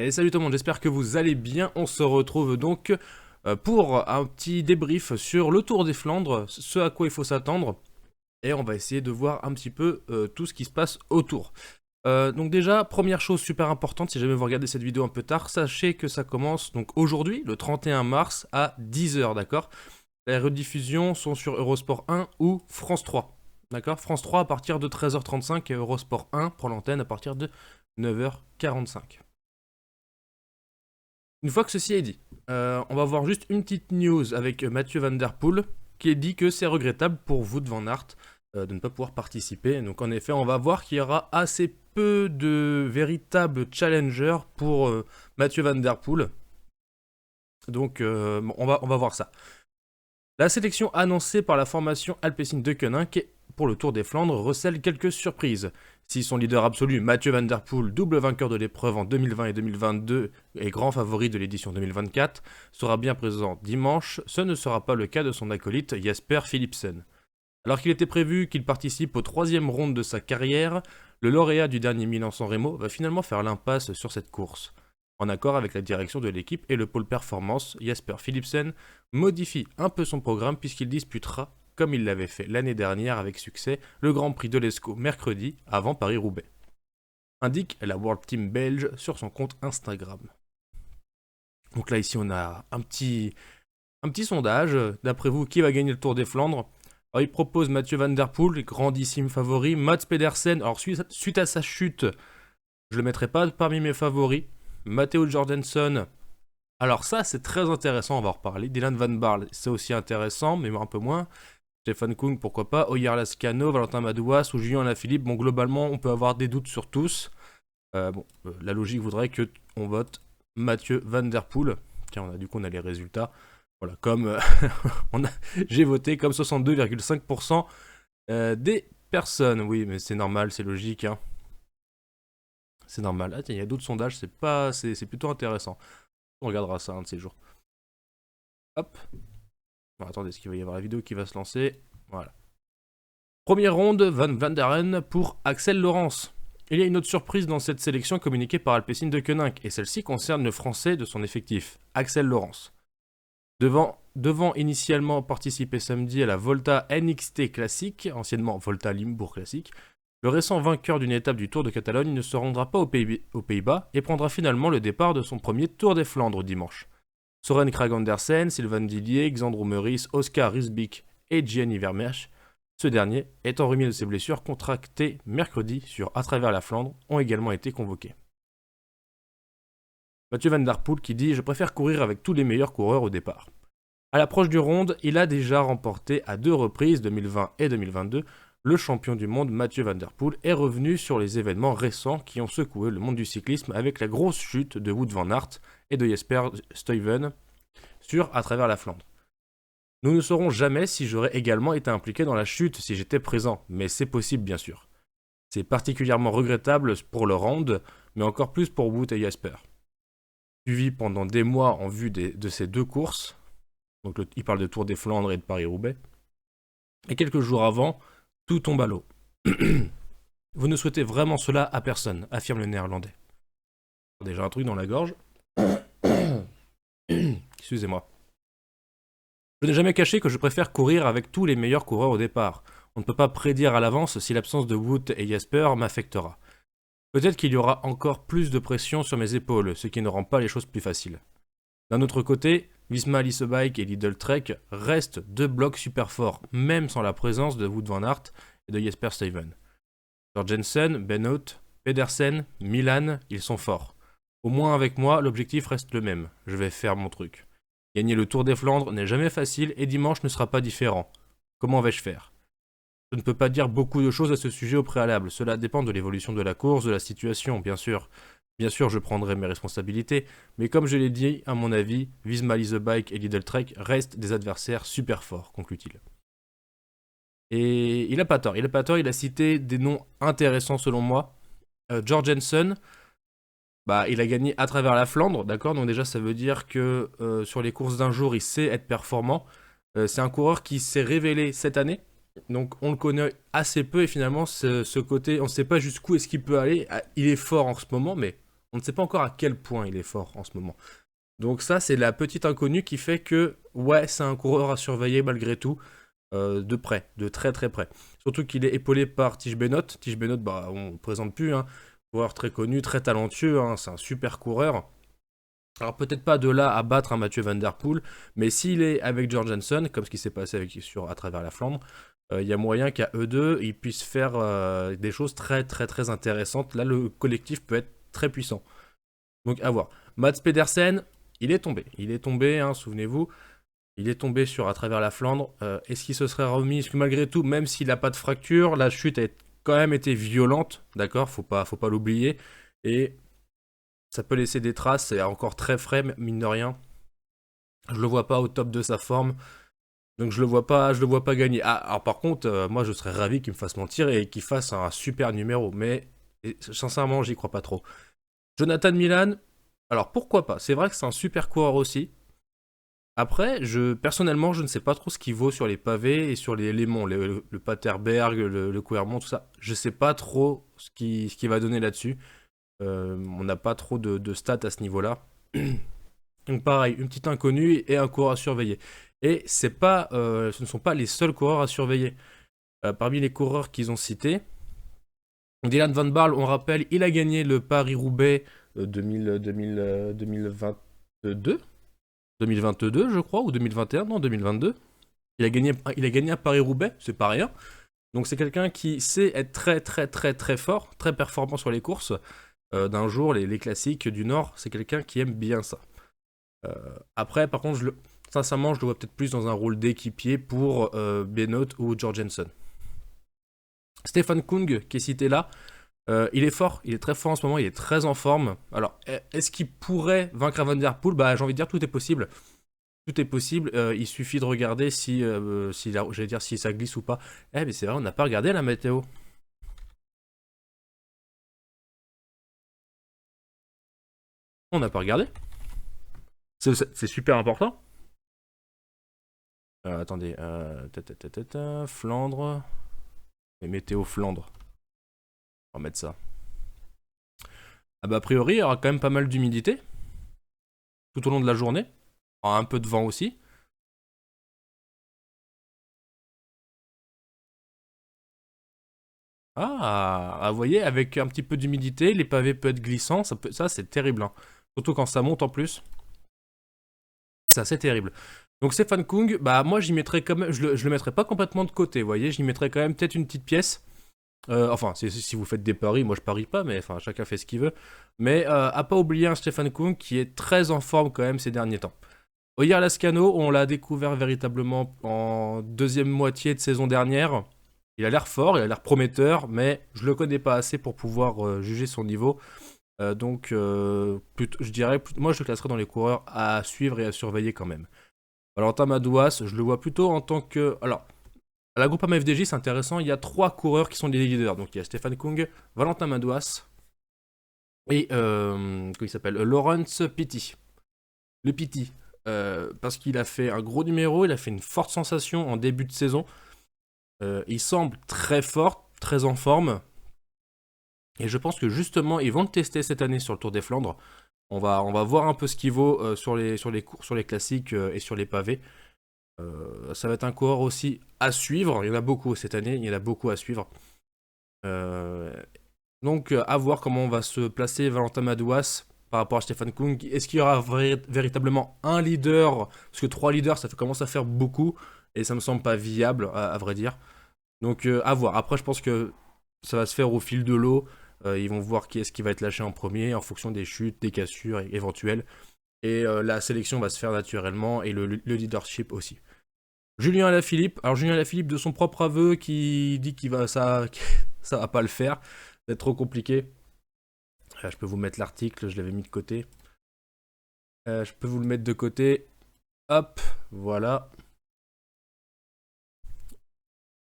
Et salut tout le monde, j'espère que vous allez bien. On se retrouve donc pour un petit débrief sur le Tour des Flandres, ce à quoi il faut s'attendre. Et on va essayer de voir un petit peu tout ce qui se passe autour. Donc déjà, première chose super importante, si jamais vous regardez cette vidéo un peu tard, sachez que ça commence donc aujourd'hui, le 31 mars, à 10h, d'accord? Les rediffusions sont sur Eurosport 1 ou France 3, d'accord? France 3 à partir de 13h35 et Eurosport 1 pour l'antenne à partir de 9h45. Une fois que ceci est dit, on va voir juste une petite news avec Mathieu Van Der Poel qui dit que c'est regrettable pour Wout van Aert de ne pas pouvoir participer. Donc en effet, on va voir qu'il y aura assez peu de véritables challengers pour Mathieu Van Der Poel. Donc on va voir ça. La sélection annoncée par la formation Alpecin-Deceuninck pour le Tour des Flandres recèle quelques surprises. Si son leader absolu, Mathieu Van Der Poel, double vainqueur de l'épreuve en 2020 et 2022 et grand favori de l'édition 2024, sera bien présent dimanche, ce ne sera pas le cas de son acolyte Jasper Philipsen. Alors qu'il était prévu qu'il participe au 3e round de sa carrière, le lauréat du dernier Milan-San Remo va finalement faire l'impasse sur cette course. En accord avec la direction de l'équipe et le pôle performance, Jasper Philipsen modifie un peu son programme puisqu'il disputera, comme il l'avait fait l'année dernière avec succès, le Grand Prix de l'Escaut mercredi avant Paris-Roubaix. Indique la World Team belge sur son compte Instagram. Donc là ici on a un petit sondage. D'après vous, qui va gagner le Tour des Flandres? Alors, il propose Mathieu Van Der Poel, grandissime favori. Mats Pedersen, alors suite à sa chute, je le mettrai pas parmi mes favoris. Matteo Jorgensen, alors ça c'est très intéressant, on va en reparler. Dylan Van Baarle, c'est aussi intéressant, mais un peu moins. Stéphane Koung, pourquoi pas. Oyar Lascano, Valentin Madouas ou Julien Alaphilippe. Bon, globalement, on peut avoir des doutes sur tous. La logique voudrait qu'on vote Mathieu Van Der Poel. Tiens, on a les résultats. Voilà, comme j'ai voté comme 62,5% des personnes. Oui, mais c'est normal, c'est logique, hein. C'est normal. Ah tiens, il y a d'autres sondages, c'est plutôt intéressant. On regardera ça un de ces jours. Hop. Bon, attendez, est-ce qu'il va y avoir la vidéo qui va se lancer? Voilà. Première ronde, Van Vleuten pour Axel Laurens. Il y a une autre surprise dans cette sélection communiquée par Alpecin-Deceuninck, et celle-ci concerne le français de son effectif, Axel Laurens. Devant initialement participer samedi à la Volta NXT Classique, anciennement Volta Limbourg Classique, le récent vainqueur d'une étape du Tour de Catalogne ne se rendra pas aux Pays-Bas et prendra finalement le départ de son premier Tour des Flandres dimanche. Søren Kragh Andersen, Sylvain Dillier, Xandro Meurice, Oscar Risbik et Gianni Vermeersch, ce dernier, étant remis de ses blessures contractées mercredi sur À travers la Flandre, ont également été convoqués. Mathieu Van Der Poel qui dit « Je préfère courir avec tous les meilleurs coureurs au départ ». À l'approche du ronde, il a déjà remporté à 2 reprises, 2020 et 2022, le champion du monde Mathieu Van Der Poel est revenu sur les événements récents qui ont secoué le monde du cyclisme avec la grosse chute de Wout van Aert et de Jesper Stuyven sur À travers la Flandre. Nous ne saurons jamais si j'aurais également été impliqué dans la chute si j'étais présent, mais c'est possible bien sûr. C'est particulièrement regrettable pour le round, mais encore plus pour Wout et Jasper. Suivi pendant des mois en vue de ces deux courses, donc il parle de Tour des Flandres et de Paris-Roubaix, et quelques jours avant, tout tombe à l'eau. Vous ne souhaitez vraiment cela à personne, affirme le néerlandais. Déjà un truc dans la gorge. Excusez-moi. Je n'ai jamais caché que je préfère courir avec tous les meilleurs coureurs au départ. On ne peut pas prédire à l'avance si l'absence de Wout et Jasper m'affectera. Peut-être qu'il y aura encore plus de pression sur mes épaules, ce qui ne rend pas les choses plus faciles. D'un autre côté, Visma Leasebike et Lidl Trek restent deux blocs super forts, même sans la présence de Wout van Aert et de Jesper Stuyven. Jorgensen, Benoot, Pedersen, Milan, ils sont forts. Au moins avec moi, l'objectif reste le même, je vais faire mon truc. Gagner le Tour des Flandres n'est jamais facile et dimanche ne sera pas différent. Comment vais-je faire? Je ne peux pas dire beaucoup de choses à ce sujet au préalable, cela dépend de l'évolution de la course, de la situation, bien sûr. Bien sûr, je prendrai mes responsabilités, mais comme je l'ai dit, à mon avis, Visma Leasebike et Lidl Trek restent des adversaires super forts, conclut-il. Et il a pas tort, il a cité des noms intéressants selon moi. Jorgensen, il a gagné à travers la Flandre, d'accord? Donc déjà ça veut dire que sur les courses d'un jour, il sait être performant. C'est un coureur qui s'est révélé cette année, donc on le connaît assez peu et finalement ce côté, on ne sait pas jusqu'où est-ce qu'il peut aller. Il est fort en ce moment, mais On ne sait pas encore à quel point il est fort en ce moment. Donc ça, c'est la petite inconnue qui fait que, ouais, c'est un coureur à surveiller malgré tout, de près, de très très près. Surtout qu'il est épaulé par Tige Benoît. Tige Benoît, bah, on ne présente plus, hein. Coureur très connu, très talentueux, hein, c'est un super coureur. Alors peut-être pas de là à battre un Mathieu Van Der Poel, mais s'il est avec George Jensen, comme ce qui s'est passé à travers la Flandre, il y a moyen qu'à eux deux, ils puissent faire des choses très très très intéressantes. Là, le collectif peut être très puissant. Donc à voir. Mats Pedersen, il est tombé, hein, souvenez-vous. Il est tombé à travers la Flandre. Est-ce qu'il se serait remis? Parce que malgré tout, même s'il n'a pas de fracture, la chute a quand même été violente, d'accord, faut pas l'oublier. Et ça peut laisser des traces, c'est encore très frais, mine de rien. Je le vois pas au top de sa forme. Donc je le vois pas gagner. Ah, alors par contre, moi je serais ravi qu'il me fasse mentir et qu'il fasse un super numéro. Mais sincèrement, j'y crois pas trop. Jonathan Milan, alors pourquoi pas? C'est vrai que c'est un super coureur aussi. Après, personnellement, je ne sais pas trop ce qu'il vaut sur les pavés et sur les monts, le Paterberg, le Couermont, tout ça. Je sais pas trop ce qui va donner là-dessus. On n'a pas trop de stats à ce niveau-là. Donc pareil, une petite inconnue et un coureur à surveiller. Et ce ne sont pas les seuls coureurs à surveiller. Parmi les coureurs qu'ils ont cités, Dylan Van Baarle, on rappelle, il a gagné le Paris-Roubaix 2022 2022, je crois, ou 2021, non, 2022. Il a gagné à Paris-Roubaix, c'est pas rien. Donc c'est quelqu'un qui sait être très très très très fort, très performant sur les courses. D'un jour, les classiques du Nord, c'est quelqu'un qui aime bien ça. Après, par contre, sincèrement, je le vois peut-être plus dans un rôle d'équipier pour Benoît ou George Jensen. Stefan Kung, qui est cité là, il est fort, il est très fort en ce moment, il est très en forme. Alors, est-ce qu'il pourrait vaincre Van Der Poel? Bah, j'ai envie de dire, tout est possible. Tout est possible, il suffit de regarder j'allais dire si ça glisse ou pas. Mais c'est vrai, on n'a pas regardé la météo. On n'a pas regardé. C'est super important. Attendez, Flandre. Et météo Flandre. On va mettre ça. Ah bah a priori, il y aura quand même pas mal d'humidité tout au long de la journée. Un peu de vent aussi. Vous voyez, avec un petit peu d'humidité, les pavés peuvent être glissants. Ça c'est terrible, hein. Surtout quand ça monte en plus. C'est assez terrible. Donc Stefan Kung, bah moi j'y mettrais quand même, je le mettrais pas complètement de côté, vous voyez, j'y mettrais quand même peut-être une petite pièce. Enfin, si vous faites des paris, moi je parie pas, mais enfin chacun fait ce qu'il veut. Mais à pas oublier un Stefan Kung qui est très en forme quand même ces derniers temps. Oyer Lascano, on l'a découvert véritablement en deuxième moitié de saison dernière. Il a l'air fort, il a l'air prometteur, mais je le connais pas assez pour pouvoir juger son niveau. Donc, je dirais, moi je le classerais dans les coureurs à suivre et à surveiller quand même. Valentin Madouas, je le vois plutôt en tant que. Alors, à la Groupama FDJ, c'est intéressant, il y a 3 coureurs qui sont des leaders. Donc, il y a Stéphane Kung, Valentin Madouas et. Comment il s'appelle Lawrence Pitty. Le Pitty. Parce qu'il a fait un gros numéro, il a fait une forte sensation en début de saison. Il semble très fort, très en forme. Et je pense que justement, ils vont le tester cette année sur le Tour des Flandres. On va voir un peu ce qu'il vaut sur les classiques et sur les pavés. Ça va être un coureur aussi à suivre. Il y en a beaucoup cette année, il y en a beaucoup à suivre. Donc, à voir comment on va se placer Valentin Madouas par rapport à Stefan Kung. Est-ce qu'il y aura véritablement un leader? Parce que 3 leaders, ça commence à faire beaucoup. Et ça me semble pas viable, à vrai dire. Donc, à voir. Après, je pense que ça va se faire au fil de l'eau. Ils vont voir qui est-ce qui va être lâché en premier en fonction des chutes, des cassures éventuelles. Et la sélection va se faire naturellement et le leadership aussi. Julien Alaphilippe. Alors Julien Alaphilippe de son propre aveu qui dit ça va pas le faire. Ça va être trop compliqué. Je peux vous mettre l'article, je l'avais mis de côté. Je peux vous le mettre de côté. Hop, voilà.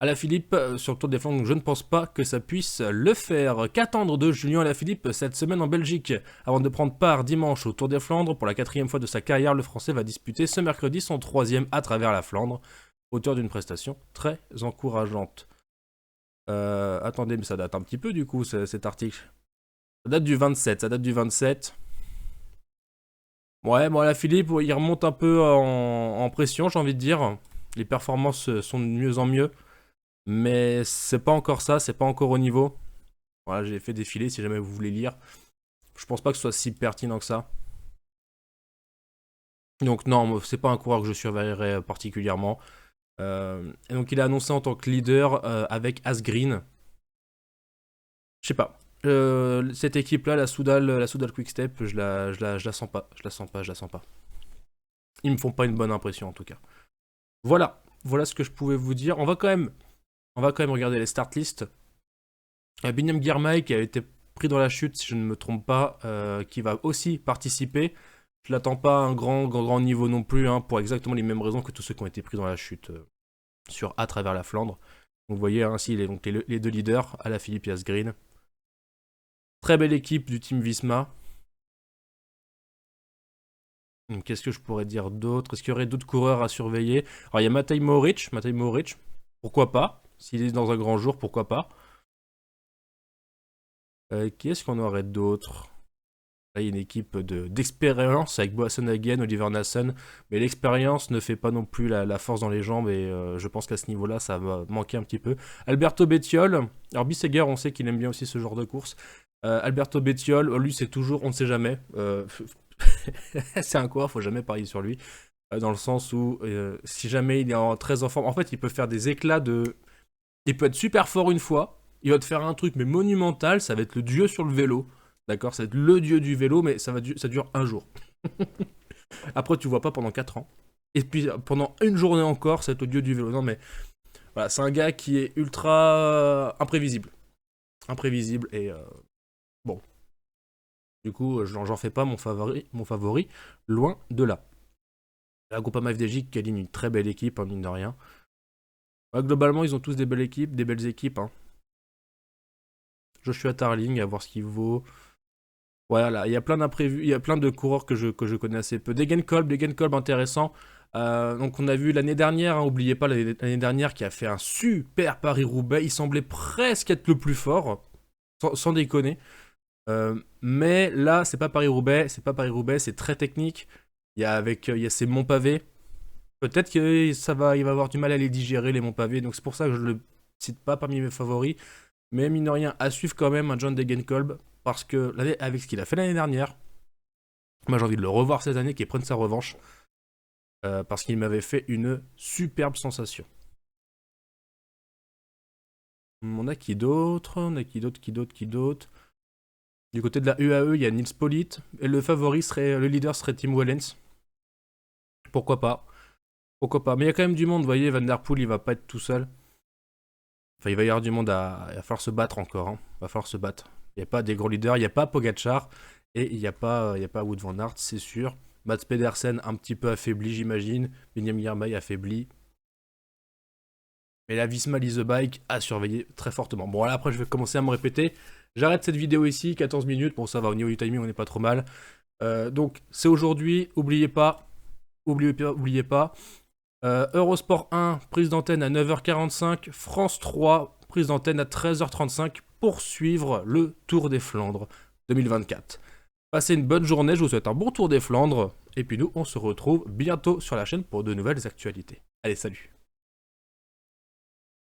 Alaphilippe sur le Tour des Flandres, je ne pense pas que ça puisse le faire. Qu'attendre de Julien Alaphilippe cette semaine en Belgique? Avant de prendre part dimanche au Tour des Flandres, pour la 4e fois de sa carrière, le Français va disputer ce mercredi son 3e à travers la Flandre, auteur d'une prestation très encourageante. Attendez, mais ça date un petit peu du coup cet article. Ça date du 27, ça date du 27. Ouais, bon, la Philippe, il remonte un peu en pression, j'ai envie de dire. Les performances sont de mieux en mieux. Mais c'est pas encore ça, c'est pas encore au niveau. Voilà, j'ai fait défiler si jamais vous voulez lire. Je pense pas que ce soit si pertinent que ça. Donc non, c'est pas un coureur que je surveillerais particulièrement. Et donc il est annoncé en tant que leader avec Asgreen. Je sais pas. Cette équipe-là, la Soudal Quickstep, je la sens pas. Je la sens pas, je la sens pas. Ils me font pas une bonne impression en tout cas. Voilà, voilà ce que je pouvais vous dire. On va quand même regarder les start list. Binyam Girmay qui a été pris dans la chute, si je ne me trompe pas, qui va aussi participer. Je l'attends pas à un grand niveau non plus, hein, pour exactement les mêmes raisons que tous ceux qui ont été pris dans la chute sur à travers la Flandre. Donc vous voyez ainsi les deux leaders, Alaphilippe et Asgreen. Très belle équipe du team Visma. Qu'est-ce que je pourrais dire d'autre? Est-ce qu'il y aurait d'autres coureurs à surveiller? Alors il y a Matej Mohoric, pourquoi pas? S'il est dans un grand jour, pourquoi pas? Qui est-ce qu'on aurait d'autre? Là, il y a une équipe d'expérience avec Boasson Hagen, Oliver Nassen, mais l'expérience ne fait pas non plus la force dans les jambes et je pense qu'à ce niveau-là, ça va manquer un petit peu. Alberto Bettiol, alors Bisseguer, on sait qu'il aime bien aussi ce genre de course. Alberto Bettiol, lui c'est toujours, on ne sait jamais. C'est un coureur, faut jamais parier sur lui. Dans le sens où, si jamais il est très en forme, en fait, il peut faire des éclats de. Il peut être super fort une fois, il va te faire un truc, mais monumental, ça va être le dieu sur le vélo. D'accord, ça va être le dieu du vélo, mais ça dure un jour. Après, tu vois pas pendant 4 ans. Et puis, pendant une journée encore, ça va être le dieu du vélo. Non, mais voilà, c'est un gars qui est ultra imprévisible. Imprévisible, et bon. Du coup, j'en fais pas mon favori, loin de là. La Groupama FDJ qui aligne une très belle équipe, hein, mine de rien. Ouais, globalement, ils ont tous des belles équipes. Hein. Joshua Tarling, à voir ce qu'il vaut. Voilà, il y a plein d'imprévus, il y a plein de coureurs que je connais assez peu. Degenkolb intéressant. Donc on a vu l'année dernière, hein, oubliez pas l'année dernière, qui a fait un super Paris-Roubaix. Il semblait presque être le plus fort, sans déconner. Mais là, c'est pas Paris-Roubaix, c'est très technique. Il y a ces monts pavés. Peut-être que il va avoir du mal à les digérer, les monts pavés. Donc c'est pour ça que je le cite pas parmi mes favoris. Mais mine de rien, à suivre quand même un John Degenkolb. Parce que avec ce qu'il a fait l'année dernière, moi j'ai envie de le revoir cette année, qu'il prenne sa revanche. Parce qu'il m'avait fait une superbe sensation. On a qui d'autre? Du côté de la UAE, il y a Nils Politt. Et le leader serait Tim Wellens. Pourquoi pas? Mais il y a quand même du monde, vous voyez, Van Der Poel, il va pas être tout seul. Enfin, il va y avoir du monde il va falloir se battre encore. Hein. Il va falloir se battre. Il n'y a pas des gros leaders, il n'y a pas Pogacar. Et il n'y a pas Wout van Aert, c'est sûr. Mats Pedersen un petit peu affaibli, j'imagine. Binyam Girmay affaibli. Mais la Visma Lease the Bike a surveillé très fortement. Bon, là, après, je vais commencer à me répéter. J'arrête cette vidéo ici, 14 minutes. Bon, ça va, au niveau du timing, on n'est pas trop mal. Donc, c'est aujourd'hui. Oubliez pas. Eurosport 1, prise d'antenne à 9h45. France 3, prise d'antenne à 13h35 pour suivre le Tour des Flandres 2024. Passez une bonne journée, je vous souhaite un bon Tour des Flandres. Et puis nous, on se retrouve bientôt sur la chaîne pour de nouvelles actualités. Allez, salut!